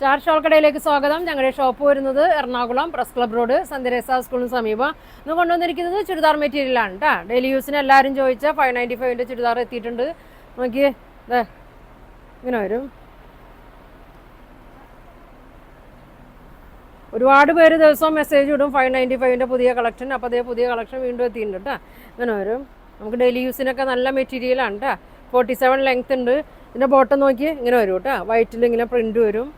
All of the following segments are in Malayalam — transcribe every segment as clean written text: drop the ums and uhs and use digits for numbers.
സ്റ്റാർ ഷോൾ കടയിലേക്ക് സ്വാഗതം. ഞങ്ങളുടെ ഷോപ്പ് വരുന്നത് എറണാകുളം പ്രസ് ക്ലബ് റോഡ് സന്ധ്യരേസ സ്കൂളിന് സമീപം. ഇന്ന് കൊണ്ടുവന്നിരിക്കുന്നത് ചുരിദാർ മെറ്റീരിയലാണ് കേട്ടോ. ഡെയിലി യൂസിന് എല്ലാവരും ചോദിച്ച 595 ചുരിദാർ എത്തിയിട്ടുണ്ട്. നോക്കിയേ, ഇങ്ങനെ വരും. ഒരുപാട് പേര് ദിവസവും മെസ്സേജ് ഇടും 595 പുതിയ കളക്ഷൻ. അപ്പോൾ അതേ പുതിയ കളക്ഷൻ വീണ്ടും എത്തിയിട്ടുണ്ട് കേട്ടോ. ഇങ്ങനെ വരും. നമുക്ക് ഡെയിലി യൂസിനൊക്കെ നല്ല മെറ്റീരിയലാണ് കേട്ടോ. 47 ലെങ്ത് ഉണ്ട്. ഇതിൻ്റെ ബോട്ടം നോക്കി ഇങ്ങനെ വരും കേട്ടോ. വൈറ്റിൽ ഇങ്ങനെ പ്രിൻ്റ് വരും.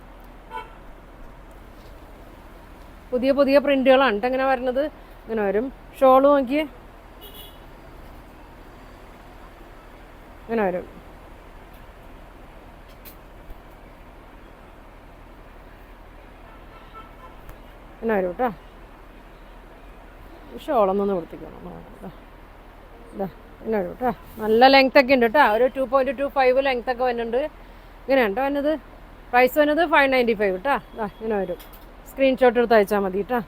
പുതിയ പുതിയ പ്രിൻ്റുകളാണ് കേട്ടോ ഇങ്ങനെ വരുന്നത്. ഇങ്ങനെ വരും. ഷോള് നോക്കി ഇങ്ങനെ വരും. ഇങ്ങനെ വരും കേട്ടോ. ഷോളൊന്നും നിവർത്തിക്കണം. ഇങ്ങനെ വരും കേട്ടോ. നല്ല ലെങ്ത് ഒക്കെ ഉണ്ട് കേട്ടോ. ഒരു 2.25 ലെങ്ത് ഒക്കെ വരുന്നുണ്ട്. ഇങ്ങനെയാണ് കേട്ടോ വരുന്നത്. പ്രൈസ് വരുന്നത് 595 കേട്ടോ. ഇങ്ങനെ വരും. സ്ക്രീൻഷോട്ട് എടുത്ത് അയച്ചാൽ മതി കേട്ടോ.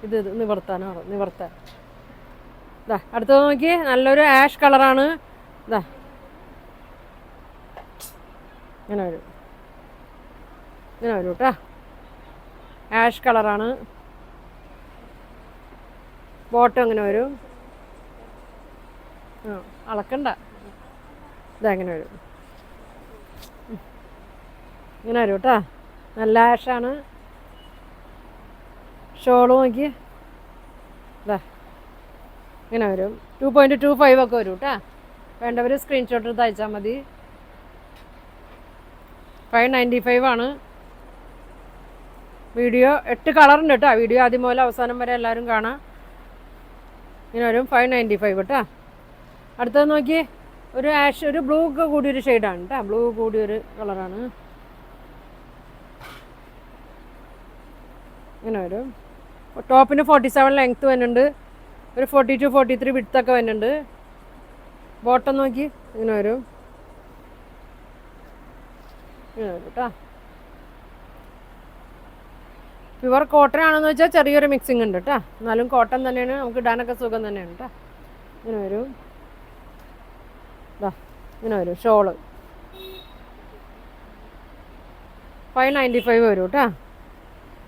ഇത് നിവർത്താനാണോ? നിവർത്താൻ. അടുത്തത് നോക്കി, നല്ലൊരു ആഷ് കളറാണ്. ഇങ്ങനെ വരും. ഇങ്ങനെ വരും കേട്ടോ. ആഷ് കളറാണ്. ബോട്ടം ഇങ്ങനെ വരും. അളക്കണ്ട. ഇങ്ങനെ വരും. ഇങ്ങനെ വരും കേട്ടോ. നല്ല ആഷാണ്. ഷോള് നോക്കി ഇങ്ങനെ വരും. 2.25 ഒക്കെ വരും കേട്ടോ. വേണ്ടവർ സ്ക്രീൻഷോട്ട് എടുത്ത് അയച്ചാൽ മതി. 595 ആണ്. വീഡിയോ 8 കളറുണ്ട് കേട്ടോ. വീഡിയോ ആദ്യം മുതൽ അവസാനം വരെ എല്ലാവരും കാണാം. ഇങ്ങനെ വരും. 595 കേട്ടോ. അടുത്തത് നോക്കി, ഒരു ആഷ്, ഒരു ബ്ലൂ ഒക്കെ കൂടിയൊരു ഷെയ്ഡാണ് കേട്ടോ. ബ്ലൂ കൂടിയൊരു കളറാണ്. ഇങ്ങനെ വരും. ടോപ്പിന് 47 ലെങ്ത്ത് വരുന്നുണ്ട്. ഒരു 42, 43 വിഡ്ത്തൊക്കെ വരുന്നുണ്ട്. ബോട്ടം നോക്കി ഇങ്ങനെ വരും. ഇങ്ങനെ വരും കേട്ടോ. പ്യുവർ കോട്ടൺ ആണെന്ന് വെച്ചാൽ ചെറിയൊരു മിക്സിങ് ഉണ്ട് കേട്ടോ. എന്നാലും കോട്ടൺ തന്നെയാണ്, നമുക്ക് ഇടാനൊക്കെ സുഖം തന്നെയാണ് കേട്ടോ. ഇങ്ങനെ വരും. ഇങ്ങനെ വരും. ഷോള് 595 വരും കേട്ടോ.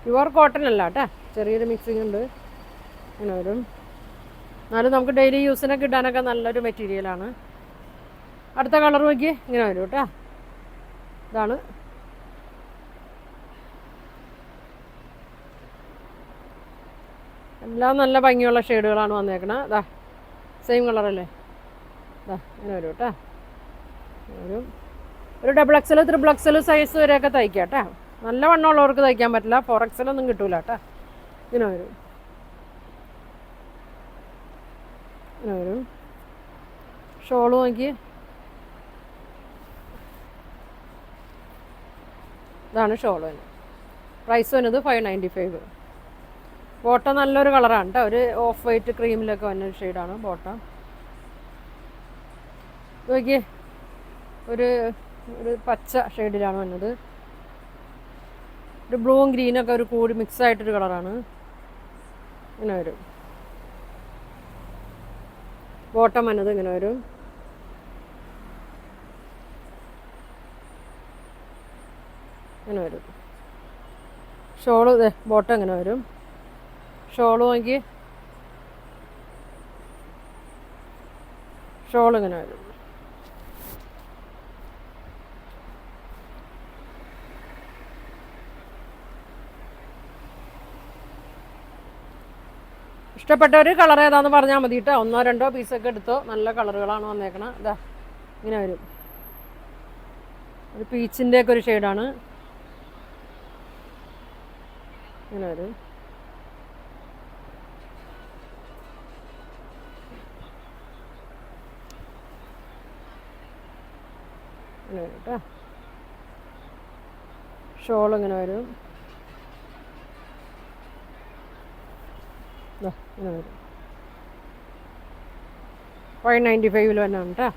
പ്യുവർ കോട്ടൺ അല്ല കേട്ടോ, ചെറിയൊരു മിക്സിങ് ഉണ്ട്. ഇങ്ങനെ വരും. എന്നാലും നമുക്ക് ഡെയിലി യൂസിനൊക്കെ ഇടാനൊക്കെ നല്ലൊരു മെറ്റീരിയലാണ്. അടുത്ത കളർ നോക്കി ഇങ്ങനെ വരും കേട്ടോ. ഇതാണ്. എല്ലാം നല്ല ഭംഗിയുള്ള ഷെയ്ഡുകളാണ് വന്നേക്കണത്. സെയിം കളറല്ലേ. ഇങ്ങനെ വരും കേട്ടോ. ഒരു XXL, XXL സൈസ് വരെയൊക്കെ തയ്ക്കാം കേട്ടോ. നല്ല വണ്ണമുള്ളവർക്ക് തയ്ക്കാൻ പറ്റില്ല. 4XL ഒന്നും കിട്ടൂല കേട്ടോ. ഇങ്ങനെ വരും. ഇങ്ങനെ വരും. ഷോള് നോക്കി ഇതാണ് ഷോള്. പ്രൈസ് വരുന്നത് 595. ബോട്ടം നല്ലൊരു കളറാണ് കേട്ടോ. ഒരു ഓഫ് വൈറ്റ് ക്രീമിലൊക്കെ വന്നൊരു ഷെയ്ഡാണ് ബോട്ടം. നോക്കിയേ, ഒരു പച്ച ഷെയ്ഡിലാണ് വന്നത്. ഒരു ബ്ലൂവും ഗ്രീനൊക്കെ ഒരു കൂടി മിക്സ് ആയിട്ടൊരു കളറാണ്. ഇങ്ങനെ വരും. ബോട്ടം വന്നത് ഇങ്ങനെ വരും. ഇങ്ങനെ വരും. ഷോള് ബോട്ടം ഇങ്ങനെ വരും. ഷോള് നോക്കി, ഷോൾ ഇങ്ങനെ വരും. ഇഷ്ടപ്പെട്ട ഒരു കളർ ഏതാണെന്ന് പറഞ്ഞാൽ മതി കേട്ടോ. 1 2 പീസൊക്കെ എടുത്തോ. നല്ല കളറുകളാണ് വന്നേക്കണം. ഇങ്ങനെ വരും. ഒരു പീച്ചിൻ്റെ ഒക്കെ ഒരു ഷെയ്ഡാണ്. ഇങ്ങനെ വരും. ഇങ്ങനെ വരും കേട്ടോ. ഷോൾ ഇങ്ങനെ വരും. ഇങ്ങനെ വരും. 595 തന്നെയാണ് കേട്ടോ.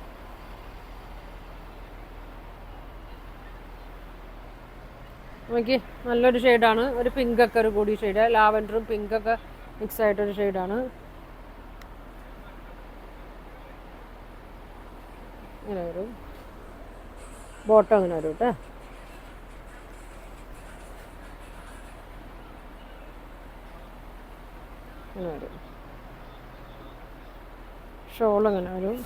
നോക്കി, നല്ലൊരു ഷെയ്ഡാണ്. ഒരു പിങ്കൊക്കെ ഒരു കൂടി ഷെയ്ഡ്, ലാവൻഡറും പിങ്കൊക്കെ മിക്സ് ആയിട്ടൊരു ഷെയ്ഡാണ്. ഇങ്ങനെ വരും. ബോട്ടം അങ്ങനെ വരും കേട്ടോ. അങ്ങനെ വരും. ഷോൾ അങ്ങനെ വരും.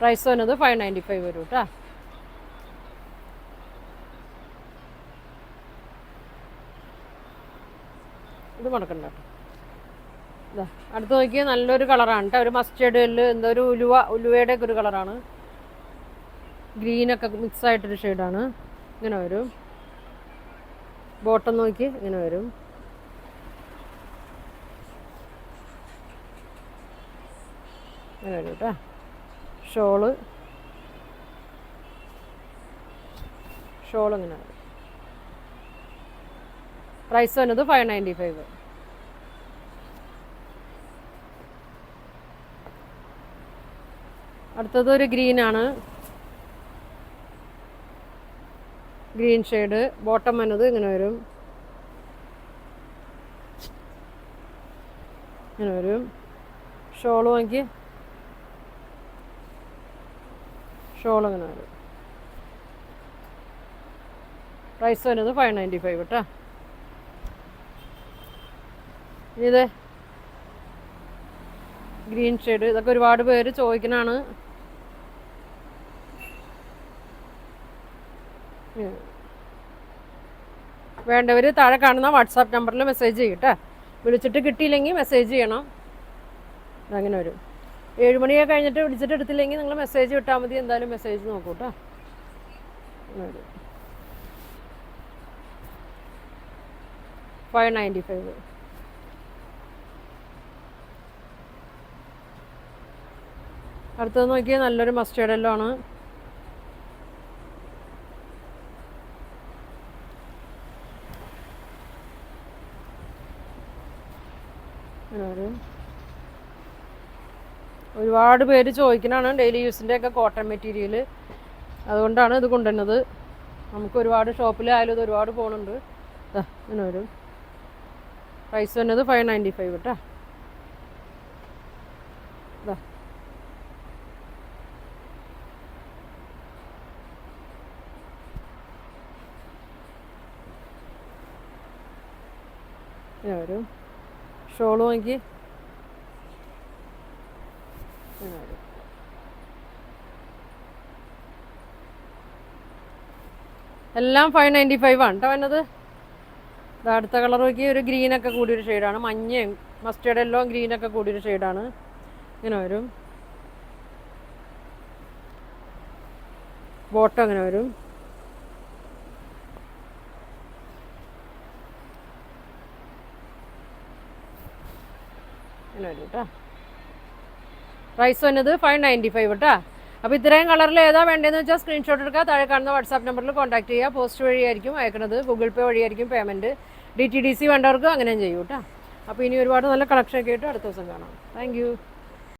പ്രൈസ് വരുന്നത് 595 വരും കേട്ടോ. ഇത് മടക്കണ്ട കേട്ടോ. ഇതാ അടുത്ത് നോക്കിയാൽ നല്ലൊരു കളറാണ് കേട്ടോ. ഒരു മസ്റ്റേർഡ് എല്ല് എന്തോ ഒരു ഉലുവയുടെ ഒക്കെ ഒരു കളറാണ്. ഗ്രീനൊക്കെ മിക്സ് ആയിട്ടൊരു ഷെയ്ഡാണ്. ഇങ്ങനെ വരും. ബോട്ടം നോക്കി ഇങ്ങനെ വരും. ഇങ്ങനെ വരും കേട്ടോ. ഷോള് ഇങ്ങനെ വരും. പ്രൈസ് വന്നത് 595. അടുത്തത് ഒരു ഗ്രീനാണ്. Green shade. ബോട്ടം വന്നത് ഇങ്ങനെ വരും. ഇങ്ങനെ വരും. ഷോള് നോക്കി. ഷോൾ ഇങ്ങനെ വരും. പ്രൈസ് വരുന്നത് 595 കേട്ടോ. ഇത് ഗ്രീൻ ഷെയ്ഡ്. ഇതൊക്കെ ഒരുപാട് പേര് ചോദിക്കുന്നതാണ്. വേണ്ടവർ താഴെ കാണുന്ന വാട്സാപ്പ് നമ്പറിൽ മെസ്സേജ് ചെയ്യട്ടെ. വിളിച്ചിട്ട് കിട്ടിയില്ലെങ്കിൽ മെസ്സേജ് ചെയ്യണം. അങ്ങനെ വരും. 7 മണിയൊക്കെ കഴിഞ്ഞിട്ട് വിളിച്ചിട്ട് എടുത്തില്ലെങ്കിൽ നിങ്ങൾ മെസ്സേജ് വിട്ടാൽ മതി. എന്തായാലും മെസ്സേജ് നോക്കൂ കേട്ടോ. വരും. 595. അടുത്തത് നോക്കിയാൽ നല്ലൊരു മസ്റ്റേർഡ് എല്ലോ ആണ്. ഒരുപാട് പേര് ചോദിക്കുന്നതാണ് ഡെയിലി യൂസിൻ്റെ ഒക്കെ കോട്ടൺ മെറ്റീരിയൽ. അതുകൊണ്ടാണ് ഇത് കൊണ്ടുവരുന്നത്. നമുക്ക് ഒരുപാട് ഷോപ്പിലായാലും ഇത് ഒരുപാട് പോകുന്നുണ്ട്. ഇങ്ങനെ വരും. പ്രൈസ് വന്നത് 595 കേട്ടോ. ഇങ്ങനെ വരും. ഷോള് നോക്കി. എല്ലാം 595 ആണ് കേട്ടോ വന്നത്. അടുത്ത കളർ നോക്കി. ഒരു ഗ്രീനൊക്കെ കൂടിയൊരു ഷെയ്ഡാണ്. മഞ്ഞയും മസ്റ്റേർഡ് എല്ലോ ഗ്രീനൊക്കെ കൂടിയൊരു ഷെയ്ഡാണ്. ഇങ്ങനെ വരും. ബോട്ടം അങ്ങനെ വരും. ഇങ്ങനെ വരും കേട്ടോ. പ്രൈസ് വന്നത് 595 കേട്ടോ. അപ്പോൾ ഇത്രയും കളറിൽ ഏതാ വേണ്ടതെന്ന് വെച്ചാൽ സ്ക്രീൻഷോട്ട് എടുക്കുക. താഴെ കാണുന്ന വാട്സാപ്പ് നമ്പറിൽ കോൺടാക്ട് ചെയ്യുക. പോസ്റ്റ് വഴിയായിരിക്കും അയക്കുന്നത്. ഗൂഗിൾ പേ വഴിയായിരിക്കും പേയ്മെൻറ്റ്. DTDC വേണ്ടവർക്ക് അങ്ങനെയും ചെയ്യും കേട്ടോ. അപ്പോൾ ഇനി ഒരുപാട് നല്ല കളക്ഷനൊക്കെ ആയിട്ട് അടുത്ത ദിവസം കാണാം. താങ്ക്